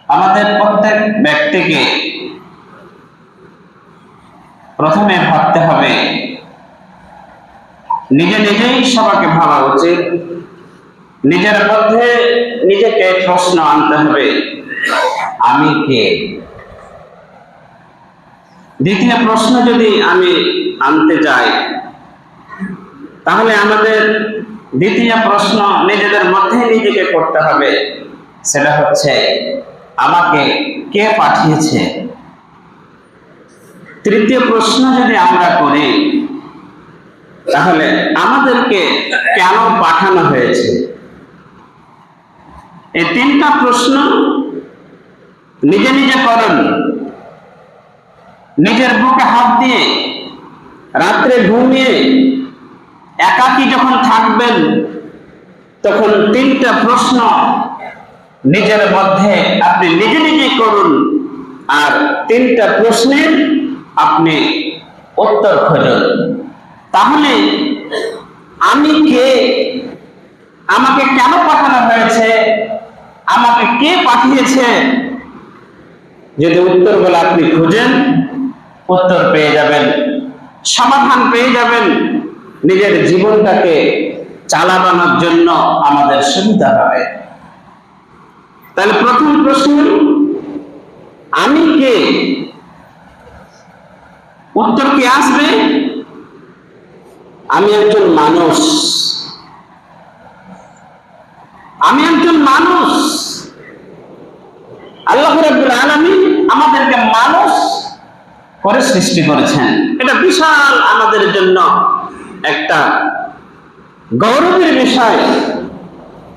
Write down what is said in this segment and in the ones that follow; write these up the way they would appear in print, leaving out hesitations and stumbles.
আমাদের প্রত্যেক ব্যক্তিকে প্রথমে ভাবতে হবে, নিজেই সবাইকে ভাবা উচিত। নিজের মধ্যে নিজেকে প্রশ্ন আনতে হবে, আমি কে? দ্বিতীয় প্রশ্ন যদি আমি আনতে যাই, তাহলে আমাদের দ্বিতীয় প্রশ্ন নিজেদের মধ্যে নিজেকে করতে হবে, সেটা হচ্ছে আমাকে কে পাঠিয়েছে। তৃতীয় প্রশ্ন যদি আমরা করি, তাহলে আমাদেরকে কেন পাঠানো হয়েছে। এই তিনটা প্রশ্ন নিজে করেন। নিজের বুকে হাত দিয়ে রাত্রে ঘুমিয়ে একাকী যখন থাকবেন, তখন তিনটা প্রশ্ন নিজের মধ্যে আপনি নিজে করুন, আর তিনটা প্রশ্নের আপনি উত্তর খুঁজুন। তাহলে আমি কে, আমাকে কেন পাঠানো হয়েছে, আমাকে কে পাঠিয়েছে, যদি উত্তরগুলো আপনি খুঁজেন, উত্তর পেয়ে যাবেন, সমাধান পেয়ে যাবেন। নিজের জীবনটাকে চালানোর জন্য আমাদের সুবিধা হবে। তাহলে প্রথম প্রশ্ন, আমি কে? উত্তর কি আসবে? আমি একজন মানুষ। আমি একজন মানুষ। আল্লাহ রাব্বুল আলামিন আমাদেরকে মানুষ করে সৃষ্টি করেছেন। এটা বিশাল আমাদের জন্য একটা গৌরবের বিষয়।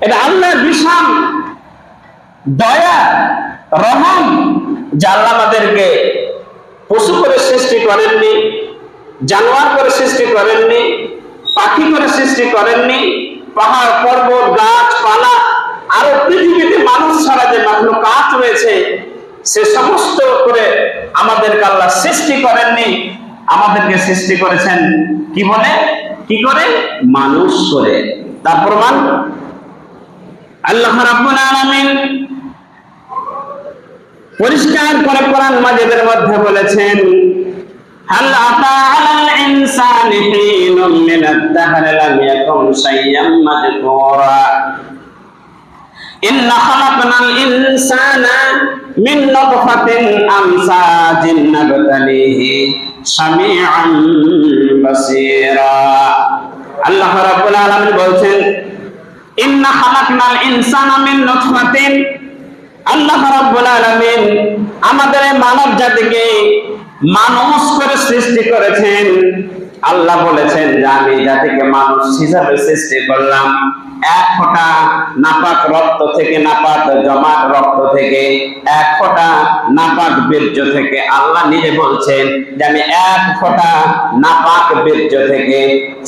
এটা আল্লাহর বিশাল দয়া, রহম, যে আল্লাহ আমাদেরকে পশু করে সৃষ্টি করেননি, জানোয়ার করে সৃষ্টি করেননি, পাখি করে সৃষ্টি করেননি, পাহাড় পর্বত গাছপালা আরো পৃথিবীতে মানুষ ছাড়া যে মাখলুকাত রয়েছে, সে সমস্ত করে আমাদেরকে আল্লাহ সৃষ্টি করেননি। আমাদেরকে সৃষ্টি করেছেন কি বলে, কি করে? মানুষ করে। তার প্রমাণ আল্লাহ রাব্বুল আলামিন পরিষ্কার করে কোরআন মাজিদের মধ্যে বলেছেন, হাল আতা আলাল ইনসানি হিনুম মিনাদ দাহরি লাম ইয়াকুন শাইয়্যাম মাযকুরা ইন্না খালাকনাল ইনসানা মিন নুতফাতিন আমসাজিন নাবতালিহি সামিআন বাসীরা। আল্লাহ রাব্বুল আলামিন বলেন, ইন্না খালাকনাল ইনসানা মিন নুতফাতিন। আল্লাহ রাব্বুল আলামিন আমাদের মানব জাতিকে মানুষ করে সৃষ্টি করেছেন। আল্লাহ বলেছেন যে আমি জাতিকে মানুষ হিসাবে সৃষ্টি করলাম। এক ফোঁটা নাপাক রক্ত থেকে, নাপাক জমাট রক্ত থেকে, এক ফোঁটা নাপাক বীর্য থেকে। আল্লাহ নিজে বলছেন যে আমি এক ফোঁটা নাপাক বীর্য থেকে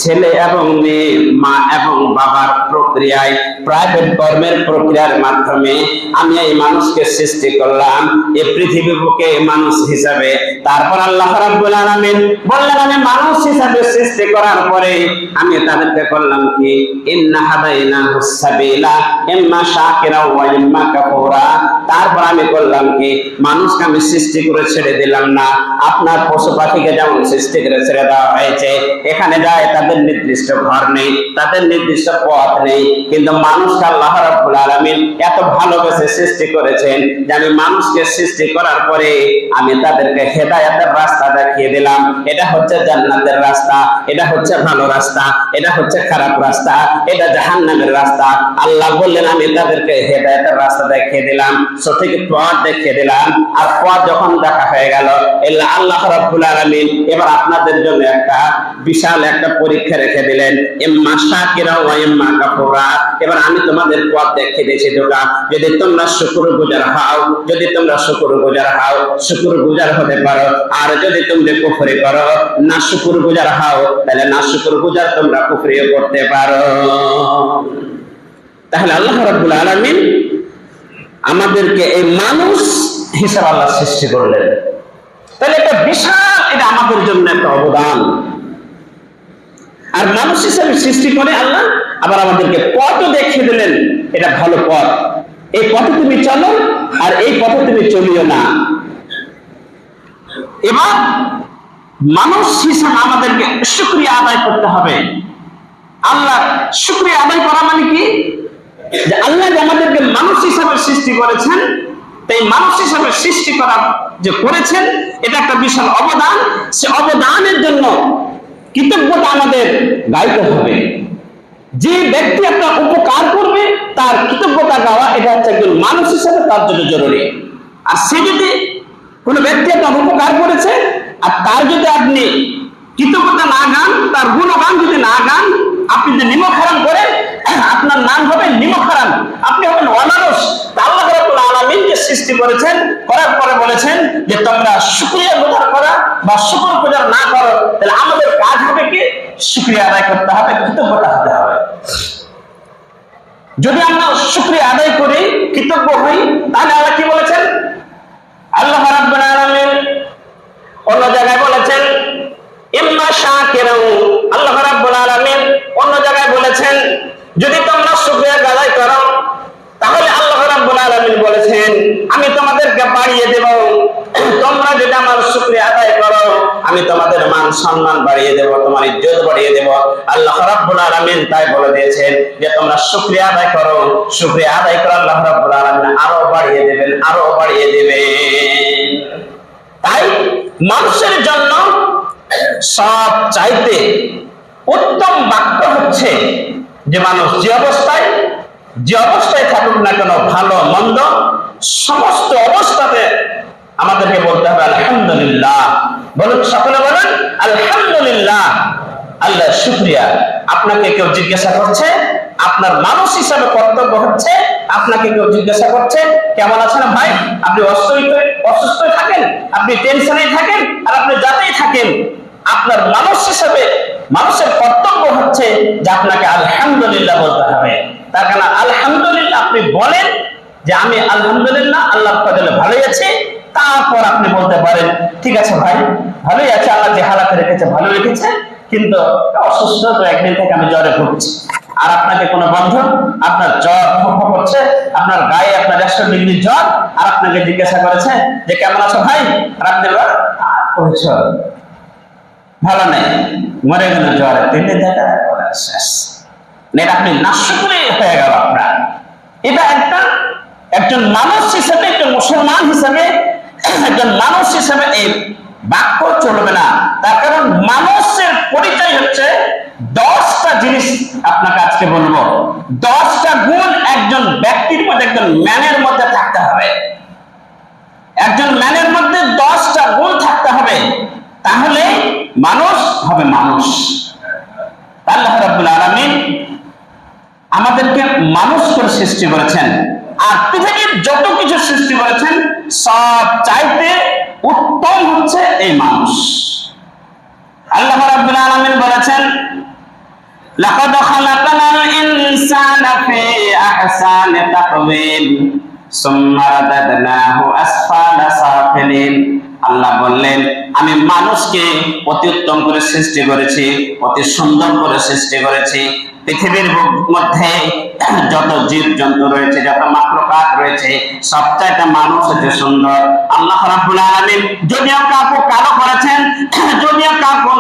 ছেলে এবং মেয়ে, মা এবং বাবার প্রক্রিয়ায়, প্রাইভেট কর্মের প্রক্রিয়ার মাধ্যমে আমি এই মানুষকে সৃষ্টি করলাম এই পৃথিবীর বুকে মানুষ হিসাবে। তারপর আল্লাহ রাব্বুল আলামিন বললেন, আমি মানুষ হিসাবে সৃষ্টি করার পরে আমি তাদেরকে করলাম কি, ইন্না হাদাইনাহুস সাবিলা ইম্মা শাকিরা ওয়া ইম্মা কাফুরা। তারপর আমি করলাম কি, মানুষকে আমি সৃষ্টি করে ছেড়ে দিলাম না। আপনার পশু পাখিকে যেমন সৃষ্টি করে ছেড়ে দেওয়া হয়েছে, এখানে যায় তাদের নির্দিষ্ট ঘর নেই, তাদের নির্দিষ্ট পথ নেই, কিন্তু মানুষকে আল্লাহ রাব্বুল আলামিন এত ভালোবেসে সৃষ্টি করেছেন যে আমি মানুষকে সৃষ্টি করার পরে আমি তাদেরকে হেদায়েতের রাস্তা দেখিয়ে দিলাম। এটা হচ্ছে জান্নাতের রাস্তা, এটা হচ্ছে ভালো রাস্তা, এটা হচ্ছে খারাপ রাস্তা, এটা জাহান্নামের রাস্তা। আল্লাহ বললেন আমি তাদেরকে হেদায়েতের রাস্তা দেখিয়ে দিলাম, সঠিক পথ দেখিয়ে দিলাম। আর পথ যখন দেখা হয়ে গেল, আল্লাহ রাব্বুল আলামিন এবার আপনাদের জন্য একটা বিশাল একটা পরীক্ষা রেখে দিলেন, ইম্মা শাকিরা ওয়া ইম্মা কাফুরা। এবার আমি তোমাদের পথ দেখিয়ে দিয়েছি দুটা, যদি তোমরা শুকরগুজার হও, যদি তোমরা শুকরগুজার হও, শুকরগুজার হতে পারো, আর যদি তোমরা কুফরি করো, না শুকরগুজার হও, তাহলে না শুকরগুজার তোমরা কুফরিও করতে পারো। তাহলে আল্লাহ রাব্বুল আলামিন আমাদেরকে এই মানুষ হিসেবে আল্লাহ সৃষ্টি করলেন। তাহলে এটা বিশাল, এটা আমাদের জন্য একটা অবদান। আর মানুষ হিসেবে সৃষ্টি করে আল্লাহ আবার আমাদেরকে পথও দেখিয়ে দিলেন, এটা ভালো পথ, এই পথে তুমি চলো। আর আর এই পথে তুমি চলিও না। এবার মানুষ হিসেবে আমাদেরকে শুকরিয়া আদায় করতে হবে। আল্লাহ শুকরিয়া আদায় করা মানে কি, যে আল্লাহ যে আমাদেরকে মানুষ হিসাবে সৃষ্টি করেছেন, তাই মানুষ হিসাবে সৃষ্টি করা যে করেছেন এটা একটা বিশাল অবদান। সে অবদানের জন্য কৃতজ্ঞতা আমাদের গাইতে হবে। যে ব্যক্তি আপনার উপকার করবে তার কৃতজ্ঞতা গাওয়া, এটা হচ্ছে একজন মানুষ হিসাবে তার জন্য জরুরি। আর সে যদি কোনো ব্যক্তি আপনার উপকার করেছে আর তার যদি আপনি কৃতজ্ঞতা না গান, তার গুণগান যদি না গান, আপনি যদি নিমক হারাম করেন, আপনার নাম হবে নিমক হারাম, আপনি হবেন অমানুষ। আল্লাহ রাব্বুল আলামিন যে সৃষ্টি করেছেন, করার পরে বলেছেন যে তোমরা শুকরিয়া গুজার করা বা শুকর গুজার না করো, তাহলে আমাদের কাজ হবে কি, শুকরিয়া আদায় করতে হবে, কৃতজ্ঞতা হতে হবে। যদি আমরা শুকরিয়া আদায় করি, কৃতজ্ঞ হই, তাহলে আল্লাহ কি বলেছেন, আল্লাহ রাব্বুল আলামিন অন্য জায়গায় বলেছেন ইম্মা শাকিরান, আল্লাহ রাব্বুল আলামিন অন্য জায়গায় বলেছেন যদি তোমরা শুকরিয়া আদায় করো তাহলে আল্লাহ রাব্বুল আলামিন বলেছেন আমি তোমাদেরকে বাড়িয়ে দেব। তোমরা যদি আমার শুকরিয়া আদায় করো আমি তোমাদের মান সম্মান বাড়িয়ে দেব, তোমার ইজ্জত বাড়িয়ে দেব। আল্লাহ রাব্বুল আলামিন তাই বলে দিয়েছেন যে তোমরা শুকরিয়া আদায় করো, শুকরিয়া আদায় করে আল্লাহ রাব্বুল আলামিন আরো বাড়িয়ে দেবেন, আরো বাড়িয়ে দেবেন। তাই মানুষের জন্য সব চাইতে উত্তম বাক্য হচ্ছে যে মানুষ যে অবস্থায় থাকুক না কেন, ভালো মন্দ সমস্ত অবস্থাতে আমাদেরকে বলতে হবে আলহামদুলিল্লাহ। বলুন, সকলে বলেন আলহামদুলিল্লাহ, আল্লাহ শুকরিয়া। আপনাকে কেউ জিজ্ঞাসা করছে, আপনার মানুষ হিসাবে কর্তব্য হচ্ছে, আপনাকে কেউ জিজ্ঞাসা করছে কেমন আছেন ভাই, আপনি অসুস্থ থাকেন, আপনি টেনশনে থাকেন, আর আপনি যাতেই থাকেন, আপনার মানুষ হিসাবে মানুষের কর্তব্য হচ্ছে যে আপনাকে আলহামদুলিল্লাহ বলতে হবে। তার কারণ আলহামদুলিল্লাহ আপনি বলেন যে আমি আলহামদুলিল্লাহ আল্লাহর ফজলে ভালোই আছি, তারপর আপনি বলতে পারেন ঠিক আছে ভাই ভালোই আছে, আল্লাহ যে হালাতে রেখেছে ভালো রেখেছে, কিন্তু অসুস্থ, তো একদিন থেকে আমি জ্বরে ভুগছি। আর আপনাকে কোনো বন্ধু আপনার জ্বর করছে, আপনার গায়ে আপনার 100 ডিগ্রি জ্বর, আর আপনাকে জিজ্ঞাসা করেছে যে কেমন আছো ভাই, আর আপনি ভালো নেই, মরে গেল জ্বরে, 3 দিন থেকে শেষ। এটা আপনি নাশুকরি হয়ে গেল আপনার। এটা একজন মানুষ হিসেবে, একজন মুসলমান হিসেবে, একজন মানুষ হিসেবে এই বাক্য চলবে না। তার কারণ মানুষের পরিচয় হচ্ছে 10টা জিনিস আপনাকে আজকে বলবো। 10টা গুণ একজন ব্যক্তির মধ্যে, একজন ম্যানের মধ্যে থাকতে হবে। একজন ম্যানের মধ্যে 10টা গুণ থাকতে হবে, তাহলে মানুষ হবে মানুষ। আল্লাহ রাব্বুল আলামিন আমাদেরকে মানুষ করে সৃষ্টি করেছেন, আর পৃথিবীর যত কিছু সৃষ্টি করেছেন সব চাইতে উত্তম হচ্ছে এই মানুষ। আল্লাহ রাব্বুল আলামিন বলেছেন লাকাদ খালাকনাল ইনসানা ফি আহসানি তাকওয়িম সুম্মা রাদাদনাহু আসফালা সাফিলিন। আল্লাহ বললেন আমি মানুষকে অতি উত্তম করে সৃষ্টি করেছি, অতি সুন্দর করে সৃষ্টি করেছি। পৃথিবীর মধ্যে যত জীব জন্তু রয়েছে, যত মাখলুকাত রয়েছে, সবচাইতে মানুষ হচ্ছে সুন্দর। আল্লাহ রাব্বুল আলামিন যদিও কাউকে কালো করেছেন, যদিও কাউকে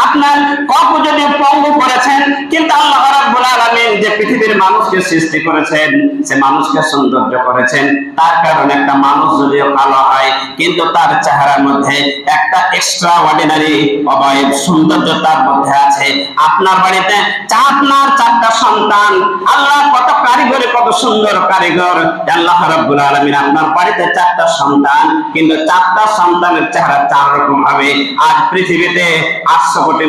আপনার কাউকে যদি পঙ্গু করেছেন, কিন্তু আল্লাহ রাব্বুল আলামিন যে পৃথিবীর মানুষকে সৃষ্টি করেছেন, সে মানুষকে সৌন্দর্য করেছেন। তার কারণে একটা মানুষ যদিও কালো হয়, কিন্তু তার চেহারার মধ্যে একটা এক্সট্রা অর্ডিনারি অবয়ব সৌন্দর্য তার মধ্যে আছে। আপনার বাড়িতে আপনার 4টা সন্তান, আল্লাহ কত কারিগরি, কত সুন্দর কারিগর। আল্লাহ রাব্বুল আলামিন আপনার বাড়িতে 4টা সন্তান, কিন্তু 4টা সন্তানের চেহারা 4 রকম হবে। আজ পৃথিবীতে 800 কোটি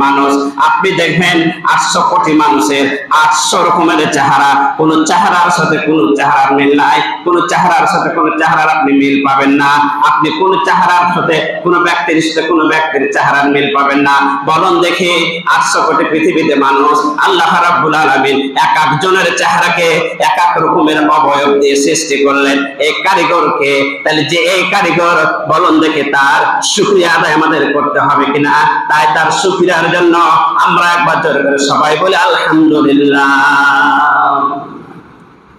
মানুষ, আপনি দেখবেন 800 কোটি মানুষের 800 রকমের চেহারা। কোন চেহারার সাথে কোন চেহারার মিল নাই, কোন চেহারার সাথে কোন চেহারার আপনি মিল পাবেন না। আপনি কোন চেহারার সাথে কোন ব্যক্তির সাথে কোন ব্যক্তির চেহারার মিল পাবেন না। বলুন দেখি 800 কোটি পৃথিবীতে মানুষ, আল্লাহ রাব্বুল আলামিন এক একজনের চেহারাকে এক এক রকমের অবয়ব দিয়ে সৃষ্টি করলেন। এই কারিগরকে, তাহলে যে এই কারিগর, বলুন দেখি তার শুকরিয়া আদায় আমাদের করতে হবে কিনা। তাই তার শুকরিয়ার জন্য আমরা একবার জোরে করে সবাই বলি আলহামদুলিল্লাহ।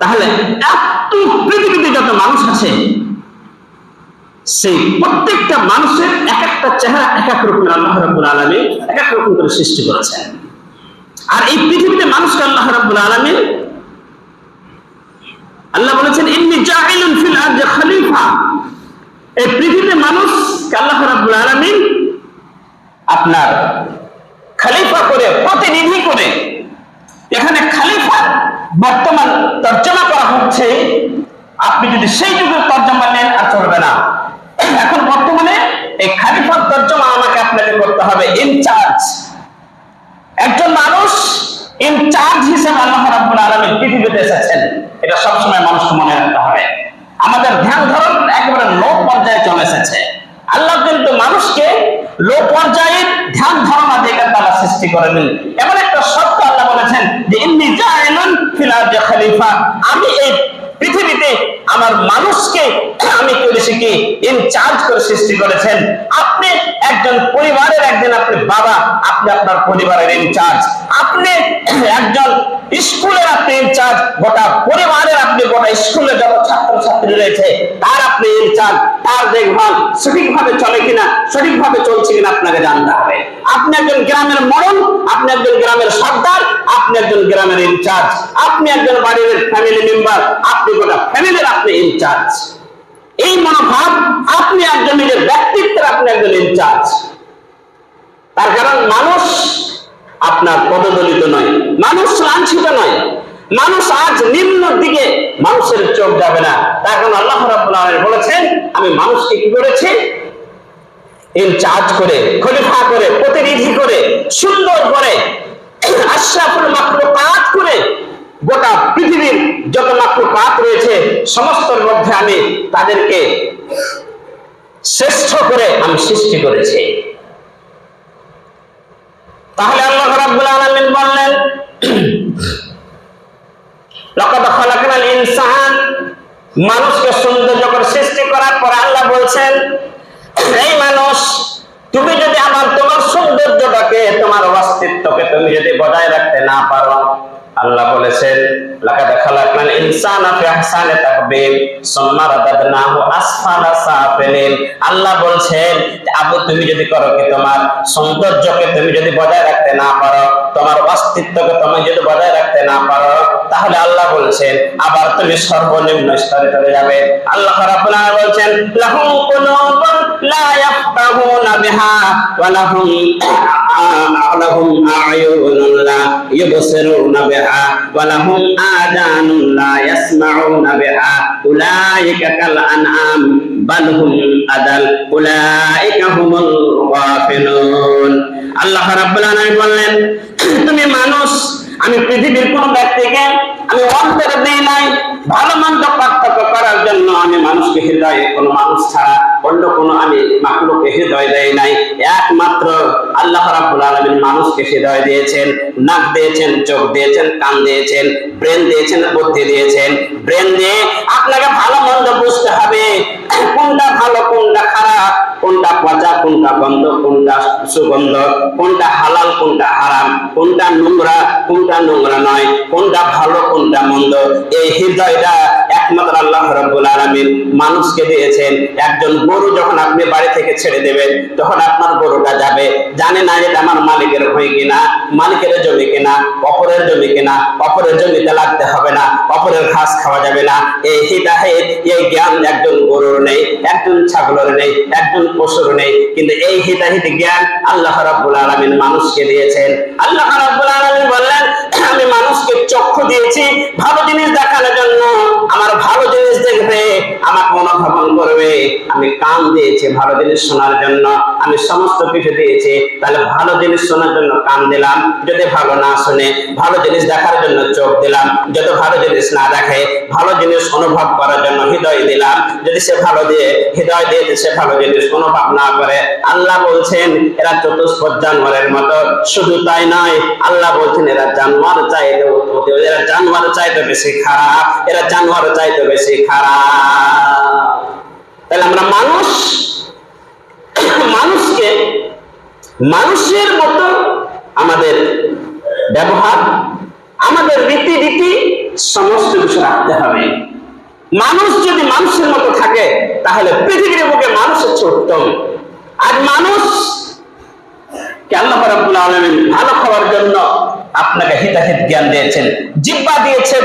তাহলে এত পৃথিবীতে যত মানুষ আছে, সেই প্রত্যেকটা মানুষের এক একটা চেহারা এক এক রকমের আল্লাহ রাব্বুল আলামিন এক এক রকম করে সৃষ্টি করেছেন। আর এই পৃথিবীতে মানুষকে আল্লাহ রাব্বুল আলামিন, আল্লাহ বলেছেন ইন্নী জাইলুন ফিল আরদি খলিফা, এই পৃথিবীতে মানুষকে আল্লাহ রাব্বুল আলামিন আপনার খলিফা করে, প্রতিনিধি করে। এখানে খলিফার বর্তমান তর্জমা করা হচ্ছে, আপনি যদি সেই যুগের তর্জমা নেন আর চলবে না। এখন বর্তমানে এই খলিফার তর্জমা আমাকে আপনাকে করতে হবে ইনচার্জ। একজন মানুষ ইনচার্জ হিসেবে আল্লাহ রাব্বুল আলামিন পৃথিবীতে এসেছেন, এটা সবসময় মানুষকে মনে রাখতে হবে। আমাদের ধ্যান ধারণ একেবারে লো পর্যায়ে চলে এসেছে। আল্লাহ কিন্তু মানুষকে লো পর্যায়ে ধ্যান ধারণা দিয়ে তারা সৃষ্টি করেন। এমন একটা শব্দ আল্লাহ বলেছেন যে ইন্নী জাইলুন ফিল আরদি খলিফা, আমি এই পৃথিবীতে আমার মানুষকে আমি করেছি কি ইনচার্জ করে সৃষ্টি করেছেন। আপনি একজন পরিবারের একজন, আপনি বাবা, আপনি আপনার পরিবারের ইনচার্জ। আপনি একজন স্কুলের আপনি ইনচার্জ, গোটা পরিবারের আপনি, গোটা স্কুলের যত ছাত্রছাত্রী রয়েছে তার আপনি ইনচার্জ। তার দেখভাল সঠিকভাবে চলে কিনা, সঠিকভাবে চলছে কিনা আপনাকে জানতে হবে। আপনি একজন গ্রামের মডল, আপনি একজন গ্রামের সর্দার, আপনি একজন গ্রামের ইনচার্জ। আপনি একজন বাড়ির ফ্যামিলি মেম্বার, আপনি গোটা ফ্যামিলির আপনি ইনচার্জ। এই মনোভাব, আপনি একজন নিজের ব্যক্তিত্বের আপনি একজন ইনচার্জ। তার কারণ মানুষ আপনার পদদলিত নয়, মানুষ লাঞ্ছিত নয়, মানুষ আজ নিম্নের দিকে মানুষের চোখ যাবে না। তার কারণ আল্লাহ রাব্বুল আলামিন বলেছেন আমি মানুষকে কি করেছি ইনচার্জ করে, খলিফা করে, প্রতিনিধি করে, সুন্দর করে, আশরাফুল মাখলুকাত করে। গোটা পৃথিবীর যত মাখলুকাত রয়েছে সমস্তর মধ্যে আমি তাদেরকে শ্রেষ্ঠ করে আমি সৃষ্টি করেছি। তাহলে আল্লাহ রাব্বুল আলামিন বললেন লাকাদ খালাকনাল ইনসান, মানুষকে সৌন্দর্য করে সৃষ্টি করার পর আল্লাহ বলছেন এই মানুষ, তুমি যদি তোমার সৌন্দর্যটাকে, তোমার অস্তিত্বকে তুমি যদি বজায় রাখতে না পারো, আল্লাহ বলেছেন লাকাদ খালাকনাল ইনসানা ফি আহসানি তাকবীর সুম্মা রাদাদনাহু আসফালা সাফিলিন। আল্লাহ বলছেন আবু তুমি যদি করো কি, তোমার সৌন্দর্যকে তুমি যদি বজায় রাখতে না পারো, তোমার অস্তিত্বকে তুমি যদি বজায় রাখতে না পারো, তাহলে আল্লাহ বলছেন আবার তুমি সর্বনিম্ন স্তরে চলে যাবে। আল্লাহ রাব্বুল আলামিন বলছেন লাহুম কুলুবুন লা ইয়াফকাহুনা বিহা ওয়া লাহুম আ'য়ুনুন লা ইউবসিরুনা বিহা ওয়া লাহুম আযানুন লা ইয়াসমাউনা বিহা উলাইকা কাল আনআম বাল হুম আদাল উলাইকা হুমুল গাফিলুন। আল্লাহ রাব্বুল আলামিন বললেন তুমি মানুষ, আমি পৃথিবীর কোন ব্যক্তিকে আমি অন্তরে দেই নাই ভালো মন্দ পার্থক্য করার জন্য। আমি মানুষকে হৃদয়ে, কোন মানুষ ছাড়া অন্য কোন আমি মাখলুককে হৃদয় দেই নাই। একমাত্র আল্লাহ রাব্বুল আলামিন মানুষকে হৃদয় দিয়েছেন, নাক দিয়েছেন, চোখ দিয়েছেন, কান দিয়েছেন, ব্রেন দিয়েছেন, বুদ্ধি দিয়েছেন। ব্রেন দিয়ে আপনাকে ভালো মন্দ বুঝতে হবে, কোনটা ভালো কোনটা খারাপ, কোনটা পচা কোনটা গন্ধ, কোনটা সুগন্ধ, কোনটা হালাল কোনটা হারাম, কোনটা নোংরা কোনটা নোংরা নয়, কোনটা ভালো কোনটা মন্দ। এই হৃদয়টা একমাত্র আল্লাহ রাব্বুল আলামিন মানুষকে দিয়েছেন। একজন গরু যখন আপনি বাড়ি থেকে ছেড়ে দেবেন, তখন আপনার গরুটা যাবে, জানে না এটা আমার মালিকের ভূমি কিনা, মালিকের জমি কিনা, অপরের জমি কিনা, অপরের জমিতে লাগতে হবে না, অপরের ঘাস খাওয়া যাবে না। এই হিদায়াত, এই জ্ঞান একজন গরুর নেই, একজন ছাগলের নেই, একজন পশুর নেই। কিন্তু এই হিদায়াত জ্ঞান আল্লাহ রাব্বুল আলামিন মানুষকে দিয়েছেন। আল্লাহ রাব্বুল আলামিন বললেন আমি মানুষকে চক্ষু দিয়েছি ভালো জিনিস দেখানোর জন্য, আমার ভালো জিনিস দেখবে, আমাকে অনুধাবন করবে। আমি কান দিয়েছি ভালো জিনিস শোনার জন্য, আমি সমস্ত কিছু দিয়েছি। তাহলে ভালো জিনিস শোনার জন্য কান দিলাম, যদি ভালো না শুনে, ভালো জিনিস দেখার জন্য চোখ দিলাম, যদি ভালো জিনিস না দেখে, ভালো জিনিস অনুভব করার জন্য হৃদয় দিলাম, যদি সে ভালো দিয়ে হৃদয় দিয়ে সে ভালো জিনিস অনুভব না করে। আল্লাহ বলছেন এরা চতুষ্পদ জানোয়ারের মতো। শুধু তাই নয়, আল্লাহ বলছেন এরা জানোয়ার চাইতে, এরা জানোয়ার চাইতে বেশি খারাপ, এরা জানোয়ার চাইতে বেশি খারাপ। তাহলে আমরা মানুষকে মানুষের মতো আমাদের ব্যবহার, আমাদের রীতি সমস্ত কিছু রাখতে হবে। মানুষ যদি মানুষের মতো থাকে তাহলে পৃথিবীর বুকে মানুষের চেয়ে উত্তম। আজ মানুষ কে আল্লাহ রাব্বুল আলামিন ভালো খাওয়ার জন্য আপনাকে হিতাহিত জ্ঞান দিয়েছেন, জিহ্বা দিয়েছেন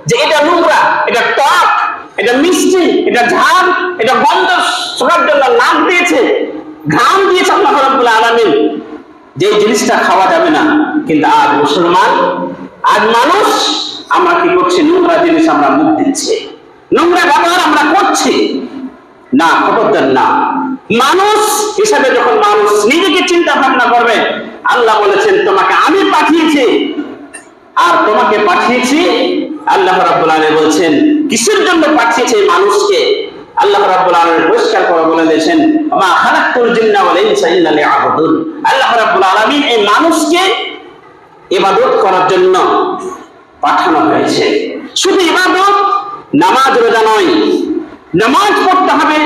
যে এটা নোংরা, এটা টক, এটা মিষ্টি, এটা ঝাল, এটা গন্ধ শোকার জন্য নাক দিয়েছে, ঘাম দিয়েছে আল্লাহ রাব্বুল আলামিন, যে জিনিসটা খাওয়া যাবে না। কিন্তু আজ মুসলমান, আজ মানুষ আমরা কি করছি? নোংরা জিনিস আমরা মুখ দিচ্ছি, নোংরা ব্যবহার আমরা করছি। না, খবরদার না। মানুষ হিসাবে যখন মানুষ নিজেকে চিন্তা ভাবনা করবে, আল্লাহ বলেছেন তোমাকে আমি পাঠিয়েছি, আর তোমাকে পাঠিয়েছি আল্লাহ রাব্বুল আলামিন বলছেন কিসের জন্য পাঠিয়েছে মানুষকে? আল্লাহ রাব্বুল আলামিন পরিষ্কার করে বলে দিয়েছেন মা খালাকতুল জিন্না ওয়াল ইনসা ইল্লা লিয়াবুদুন। আল্লাহ রাব্বুল আলামিন এই মানুষকে ইবাদত করার জন্য পাঠানো হয়েছে। শুধু ইবাদত, নামাজ রোজা নয়, নামাজ পড়তে হবে।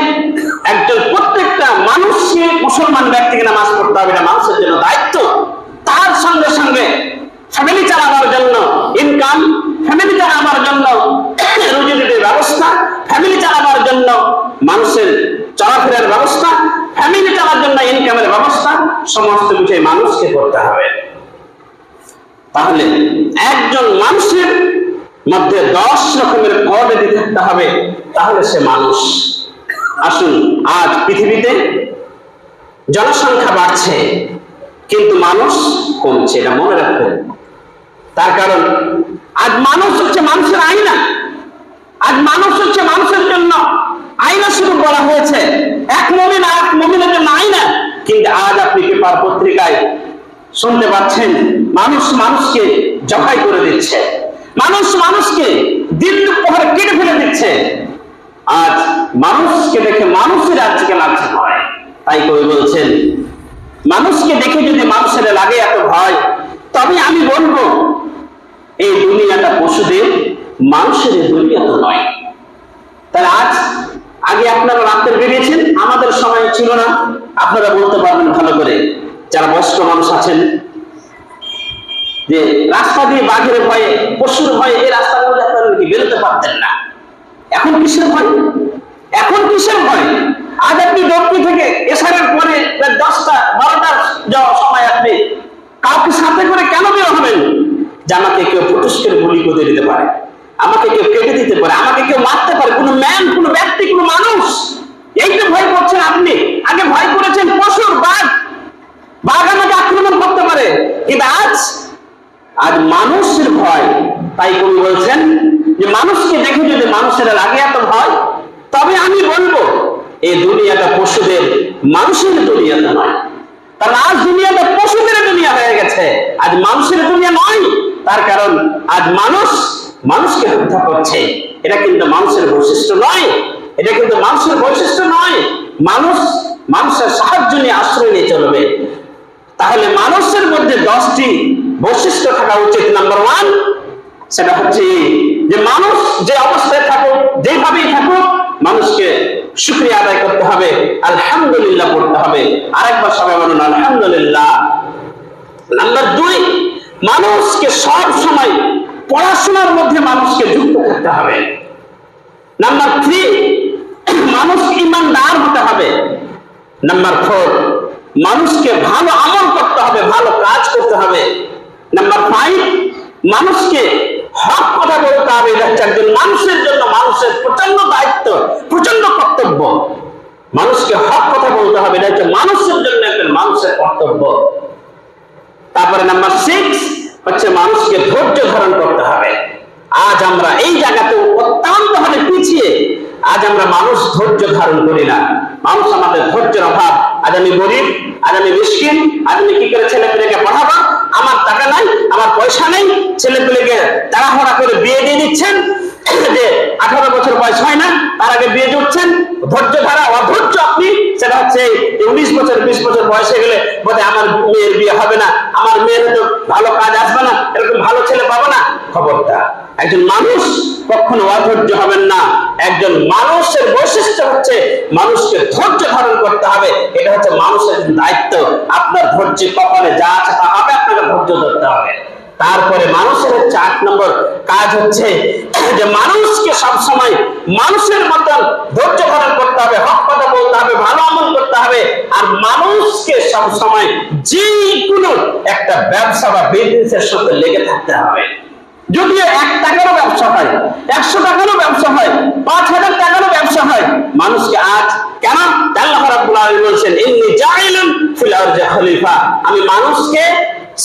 একজন প্রত্যেকটা মানুষকে, মুসলমান ব্যক্তিকে নামাজ পড়তে হবে, এটা মানুষের জন্য দায়িত্ব। তার সঙ্গে সঙ্গে ফ্যামিলি চালাবার জন্য ইনকাম, ফ্যামিলি চালাবার জন্য রুজি রুটির ব্যবস্থা, ফ্যামিলি চালাবার জন্য মানুষের চলাফেরার ব্যবস্থা, ফ্যামিলি চালার জন্য ইনকামের ব্যবস্থা, সমস্ত কিছু মানুষকে করতে হবে। তাহলে একজন মানুষের মধ্যে 10 রকমের কোয়ালিটি থাকতে হবে, তাহলে সে মানুষ। আসুন, আজ পৃথিবীতে জনসংখ্যা বাড়ছে কিন্তু মানুষ কমছে, এটা মনে রাখবেন। তার কারণ আজ মানুষ হচ্ছে মানুষের আয়না, আজ মানুষ হচ্ছে মানুষের জন্য আয়না শুধু বলা হয়েছে, এক মুমিন আর এক মুমিনের জন্য আয়না। কিন্তু আজ আপনি পেপার পত্রিকায় শুনতে পাচ্ছেন মানুষ মানুষকে জবাই করে দিচ্ছে, মানুষ মানুষকে দিন দুপুরে কেটে ফেলে দিচ্ছে। আজ মানুষকে দেখে মানুষের আজকে লাগছে ভয়। তাই কবি বলছেন মানুষকে দেখে যদি মানুষের লাগে এত ভয়, তবে আমি বলবো এই দুনিয়াটা পশুদের, মানুষের দুনিয়া তো নয়। তাহলে আগে আপনারা রাত্রে বেরিয়েছেন, আমাদের সময় ছিল না। আপনারা বলতে পারবেন ভালো করে, যারা বয়স্ক মানুষ আছেন, যে রাস্তা দিয়ে বাঘের ভয়ে, পশুর ভয়ে এই রাস্তার মধ্যে আপনারা কি বেরোতে পারতেন না। এখন কিসের ভয়? এখন কিসের ভয়? আজ আপনি দৌড়ি থেকে এশারের পরে 10টা 12টার সময় আপনি কাউকে সাথে করে কেন বের হবেন? যে আমাকে কেউ ফুটুস করে গুলি করে দিতে পারে, আমাকে কেউ কেটে দিতে পারে, আমাকে কেউ মারতে পারে, কোনো ম্যান, কোনো ব্যক্তি, কোনো মানুষ। এইটা ভয় করছেন আপনি। আগে ভয় করেছেন পশুর, বাঘ, বাঘ আমাকে আক্রমণ করতে পারে। কিন্তু আজ মানুষের ভয়। তাই কবি বলছেন যে মানুষকে দেখে যদি মানুষের লাগে এত ভয়, তবে আমি বলবো এই দুনিয়াটা পশুদের, মানুষের দুনিয়াটা নয়। তার আজ দুনিয়াটা পশুদের দুনিয়া হয়ে গেছে, আজ মানুষের দুনিয়া নয়। তার কারণ আজ মানুষ মানুষকে হত্যা করছে। এটা কিন্তু মানুষের বৈশিষ্ট্য নয়, এটা কিন্তু মানুষের বৈশিষ্ট্য নয়। মানুষ মানুষের সাহায্য নিয়ে, আশ্রয় নিয়ে চলবে। তাহলে মানুষের মধ্যে 10টি বৈশিষ্ট্য থাকা উচিত। নাম্বার 1, সেটা হচ্ছে যে মানুষ যে অবস্থায় থাকুক, যেভাবেই থাকুক, মানুষকে শুকরিয়া আদায় করতে হবে, আলহামদুলিল্লাহ পড়তে হবে। আরেকবার সবাই বলুন আলহামদুলিল্লাহ। নাম্বার 2, মানুষকে সব সময় পড়াশোনার মধ্যে মানুষকে যুক্ত করতে হবে। নাম্বার 3, মানুষ ইমানদার হতে হবে। নাম্বার 4, মানুষকে ভালো আমল করতে হবে, ভালো কাজ করতে হবে। নাম্বার 5, মানুষকে হক কথা বলতে হবে। এটা হচ্ছে একজন মানুষের জন্য মানুষের প্রচন্ড দায়িত্ব, প্রচন্ড কর্তব্য। মানুষকে হক কথা বলতে হবে, এটা হচ্ছে মানুষের জন্য একজন মানুষের কর্তব্য। তারপরে নাম্বার 6 হচ্ছে মানুষকে ধৈর্য ধারণ করতে হবে। আজ আমরা এই জায়গাতে অত্যন্ত ভাবে পিছিয়ে। আজ আমরা মানুষ ধৈর্য ধারণ করি না। মানুষ আমাদের ধৈর্যের অভাব। আজ আমি গরিব, আজ আমি মিসকিন, আজ আমি কি করে ছেলে পেলেকে পড়াবো, আমার টাকা নাই, আমার পয়সা নেই, ছেলে পেলেকে তাড়াহুড়া করে বিয়ে দিয়ে দিচ্ছেন। যে 18 বছর বয়স হয় না তার আগে বিয়ে দিচ্ছেন। ধৈর্য ধারা অধৈর্য আপনি। সেটা হচ্ছে 19 বছর 20 বছর বয়স হয়ে গেলে বলে আমার মেয়ের বিয়ে হবে না, আমার মেয়ের তো ভালো কাজ আসবে না, এরকম ভালো ছেলে পাবো না। খবরদার, একজন মানুষ কখনো অধৈর্য হবেন না। একজন মানুষের বৈশিষ্ট্য হচ্ছে মানুষকে ধৈর্য ধারণ করতে হবে। এটা হচ্ছে মানুষের দায়িত্ব। আপনার ধৈর্য কপালে যা আছে তা হবে, আপনাকে ধৈর্য ধরতে হবে। তারপরে মানুষের 8 নম্বর কাজ হচ্ছে যে মানুষকে সবসময় মানুষের মতন ধৈর্য ধারণ করতে হবে, হক কথা বলতে হবে, ভালো আমল করতে হবে। আর মানুষকে সবসময় যে কোনো একটা ব্যবসা বা বিজনেসের সাথে লেগে থাকতে হবে। যদিও 1 টাকারও ব্যবসা হয়, 100 টাকারও ব্যবসা হয়, 5000 টাকারও ব্যবসা হয়, মানুষকে আজ কেন আল্লাহ রাব্বুল আলামিন বলেছেন ইন্নী জাইলুন ফিল আরদি খলিফা, আমি মানুষকে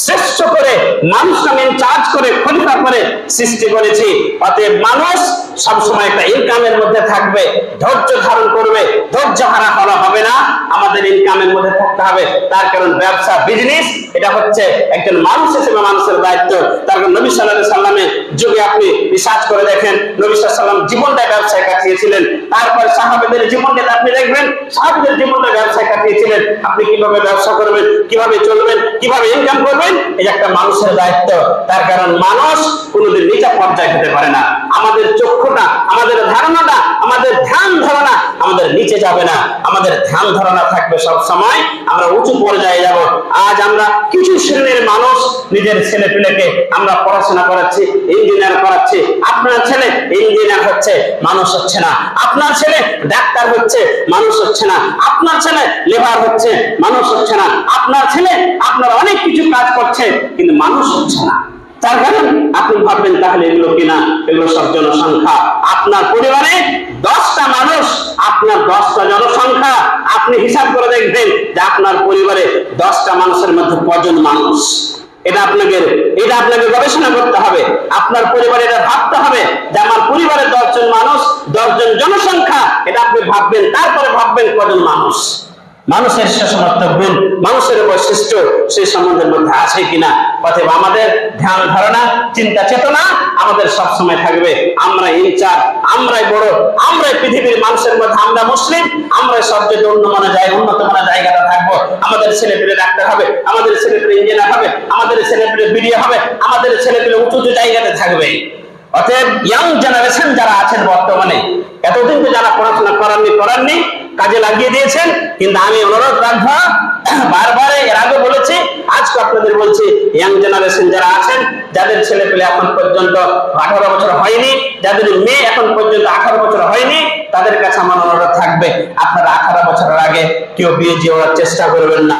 শ্রেষ্ঠ করে, মানুষকে আমি ইনচার্জ করে, খলিফা করে সৃষ্টি করেছি। অতএব মানুষ সবসময় একটা ইনকামের মধ্যে থাকবে, ধৈর্য ধারণ করবে, ধৈর্য হারা করা হবে না, আমাদের ইনকামের মধ্যে থাকতে হবে। তার কারণ ব্যবসা বিজনেস এটা হচ্ছে একজন মানুষ হিসেবে মানুষের দায়িত্ব। তার কারণ নবী সাল্লাল্লাহু আলাইহি সাল্লামের যুগে আপনি রিসার্চ করে দেখেন, নবী সাল্লাল্লাহু আলাইহি সাল্লাম জীবনটা ব্যবসায় কাটিয়েছিলেন। তারপর সাহাবাদের জীবনটা আপনি দেখবেন, সাহাবাদের জীবনটা ব্যবসায় কাটিয়েছিলেন। আপনি কিভাবে ব্যবসা করবেন, কিভাবে চলবেন, কিভাবে ইনকাম করবেন, এই একটা মানুষের দায়িত্ব। তার কারণ মানুষ কোনোদিন নিচা পর্যায়ে হতে পারে না। আমাদের চক্ষুটা, আমাদের ধারণাটা, আমাদের ধ্যান ধারণা আমাদের নিচে যাবে না, আমাদের ধ্যান ধারণা থাকবে সব সময় আমরা উঁচু পর্যায়ে যাব। আজ আমরা কিছু শ্রেণীর মানুষ নিজের ছেলে পেলেকে আমরা পড়াশোনা করাচ্ছি, ইঞ্জিনিয়ার করাচ্ছি। আপনার ছেলে ইঞ্জিনিয়ার হচ্ছে, মানুষ হচ্ছে না। আপনার ছেলে ডাক্তার হচ্ছে, মানুষ হচ্ছে না। আপনার ছেলে লেবার হচ্ছে, মানুষ হচ্ছে না। আপনার ছেলে আপনার অনেক কিছু কাজ করছে, কিন্তু মানুষ হচ্ছে না। তার কারণ আপনি ভাববেন তাহলে এগুলো কিনা, এগুলো সব জনসংখ্যা। আপনার পরিবারে 10টা মানুষ, আপনার 10টা জনসংখ্যা, আপনি হিসাব করে দেখবেন যে আপনার পরিবারে 10টা মানুষের মধ্যে কজন মানুষ। এটা আপনাকে গবেষণা করতে হবে। আপনার পরিবারে এটা ভাবতে হবে যে আমার পরিবারে 10 জন মানুষ, 10 জন জনসংখ্যা, এটা আপনি ভাববেন। তারপরে ভাববেন কজন মানুষ। মানুষের সমস্ত গুণ, মানুষের বৈশিষ্ট্য সেই সম্বন্ধের মধ্যে আছে কিনা। অতএব আমাদের ধ্যান ধারণা, চিন্তা চেতনা আমাদের সবসময় থাকবে আমরা ইনচার্জ, আমরাই বড়, আমরাই পৃথিবীর মানুষের মধ্যে, আমরা মুসলিম, আমরাই সবচেয়ে উন্নত মানের জায়গাটা থাকবো। আমাদের ছেলেপেলে ডাক্তার হবে, আমাদের ছেলেপেলে ইঞ্জিনিয়ার হবে, আমাদের ছেলেপেলে বিডিও হবে, আমাদের ছেলেপেলে উঁচু জায়গাতে থাকবে। অতএব ইয়াং জেনারেশন যারা আছেন বর্তমানে, এতদিন তো যারা পড়াশোনা করাননি কাজে লাগিয়ে দিয়েছেন, কিন্তু আমি অনুরোধ রাখবো, বারবার এর আগে বলেছি, আজকে আপনাদের বলছি, ইয়াং জেনারেশন যারা আছেন, যাদের ছেলে পেলে এখন পর্যন্ত 18 বছর হয়নি, যাদের মেয়ে এখন পর্যন্ত 18 বছর হয়নি, তাদের কাছে আমার অনুরোধ থাকবে, আপনারা 18 বছরের আগে কেউ বিয়ে দেওয়ার চেষ্টা করবেন না।